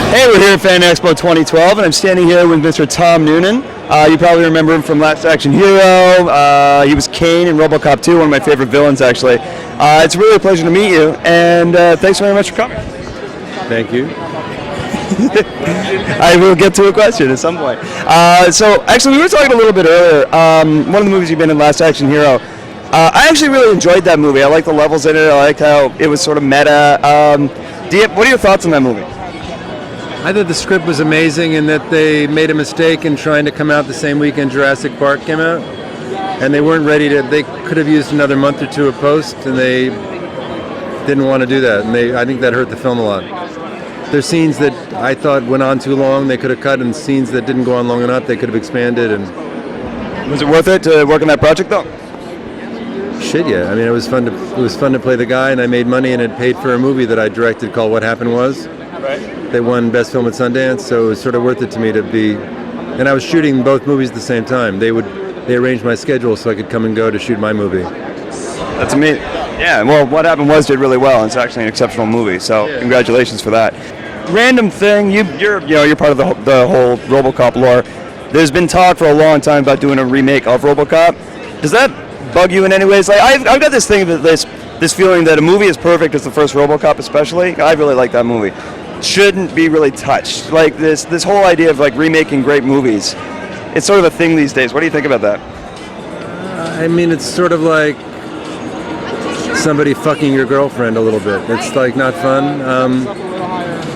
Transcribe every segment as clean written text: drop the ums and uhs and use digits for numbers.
Hey, we're here at Fan Expo 2012, and I'm standing here with Mr. Tom Noonan. You probably remember him from Last Action Hero. He was Kane in RoboCop 2, one of my favorite villains, actually. It's really a pleasure to meet you, and thanks very much for coming. Thank you. I will get to a question at some point. So, actually, we were talking a little bit earlier. One of the movies you've been in, Last Action Hero. I actually really enjoyed that movie. I liked the levels in it. I liked how it was sort of meta. What are your thoughts on that movie? I thought the script was amazing and that they made a mistake in trying to come out the same weekend Jurassic Park came out. And they weren't ready to, they could have used another month or two of post, and they didn't want to do that. And I think that hurt the film a lot. There's scenes that I thought went on too long, they could have cut, and scenes that didn't go on long enough, they could have expanded. And was it worth it to work on that project, though? Shit, yeah. I mean, it was fun to play the guy, and I made money, and it paid for a movie that I directed called What Happened Was. Right. They won Best Film at Sundance, so it was sort of worth it to me to be. And I was shooting both movies at the same time. They arranged my schedule so I could come and go to shoot my movie. That's amazing. Yeah. Well, What Happened Was did really well. It's actually an exceptional movie. So Congratulations for that. Random thing. You're part of the whole RoboCop lore. There's been talk for a long time about doing a remake of RoboCop. Does that bug you in any ways? Like I've got this thing that this feeling that a movie is perfect as the first RoboCop, especially. I really like that movie. Shouldn't be really touched. Like this whole idea of like remaking great movies. It's sort of a thing these days. What do you think about that? I mean, it's sort of like somebody fucking your girlfriend a little bit. It's like not fun.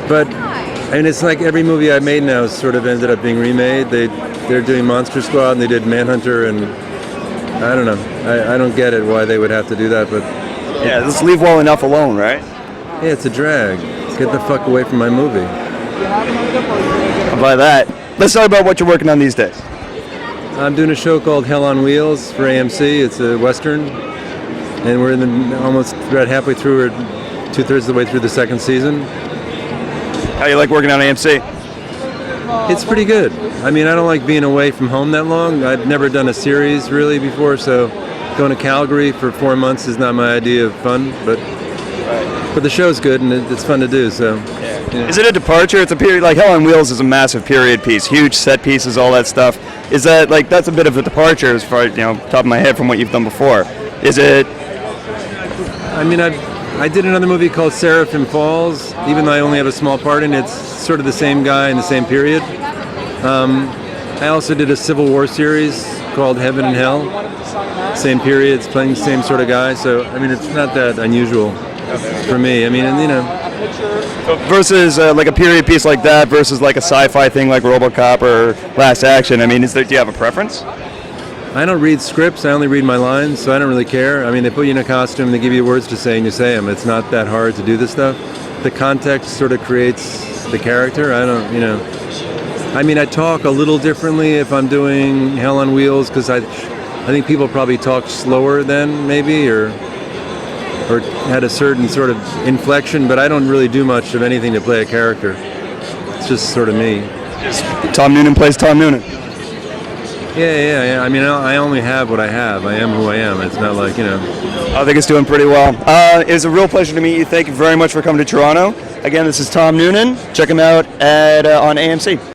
But I mean, it's like every movie I made now sort of ended up being remade. They're doing Monster Squad and they did Manhunter, and I don't know. I don't get it why they would have to do that, but yeah, just leave well enough alone, right? Yeah, it's a drag. Get the fuck away from my movie. I'll buy that. Let's talk about what you're working on these days. I'm doing a show called Hell on Wheels for AMC. It's a Western, and we're almost about halfway through, or 2/3 of the way through the second season. How you like working on AMC? It's pretty good. I mean, I don't like being away from home that long. I've never done a series really before, so going to Calgary for 4 months is not my idea of fun, but the show's good and it's fun to do. So, yeah. Is it a departure? It's a period, like Hell on Wheels is a massive period piece, huge set pieces, all that stuff. Is that like that's a bit of a departure as far as top of my head from what you've done before? Is it? I mean, I did another movie called Seraphim Falls, even though I only have a small part in it. It's sort of the same guy in the same period. I also did a Civil War series called Heaven and Hell, same period. It's playing the same sort of guy. So I mean, it's not that unusual for me. I mean, versus like a period piece like that versus like a sci-fi thing like RoboCop or Last Action. I mean, do you have a preference? I don't read scripts. I only read my lines, so I don't really care. I mean, they put you in a costume, they give you words to say, and you say them. It's not that hard to do this stuff. The context sort of creates the character. I mean, I talk a little differently if I'm doing Hell on Wheels because I think people probably talk slower then maybe or had a certain sort of inflection, but I don't really do much of anything to play a character. It's just sort of me. Tom Noonan plays Tom Noonan. Yeah. I mean, I only have what I have. I am who I am. It's not like, I think it's doing pretty well. It was a real pleasure to meet you. Thank you very much for coming to Toronto. Again, this is Tom Noonan. Check him out on AMC.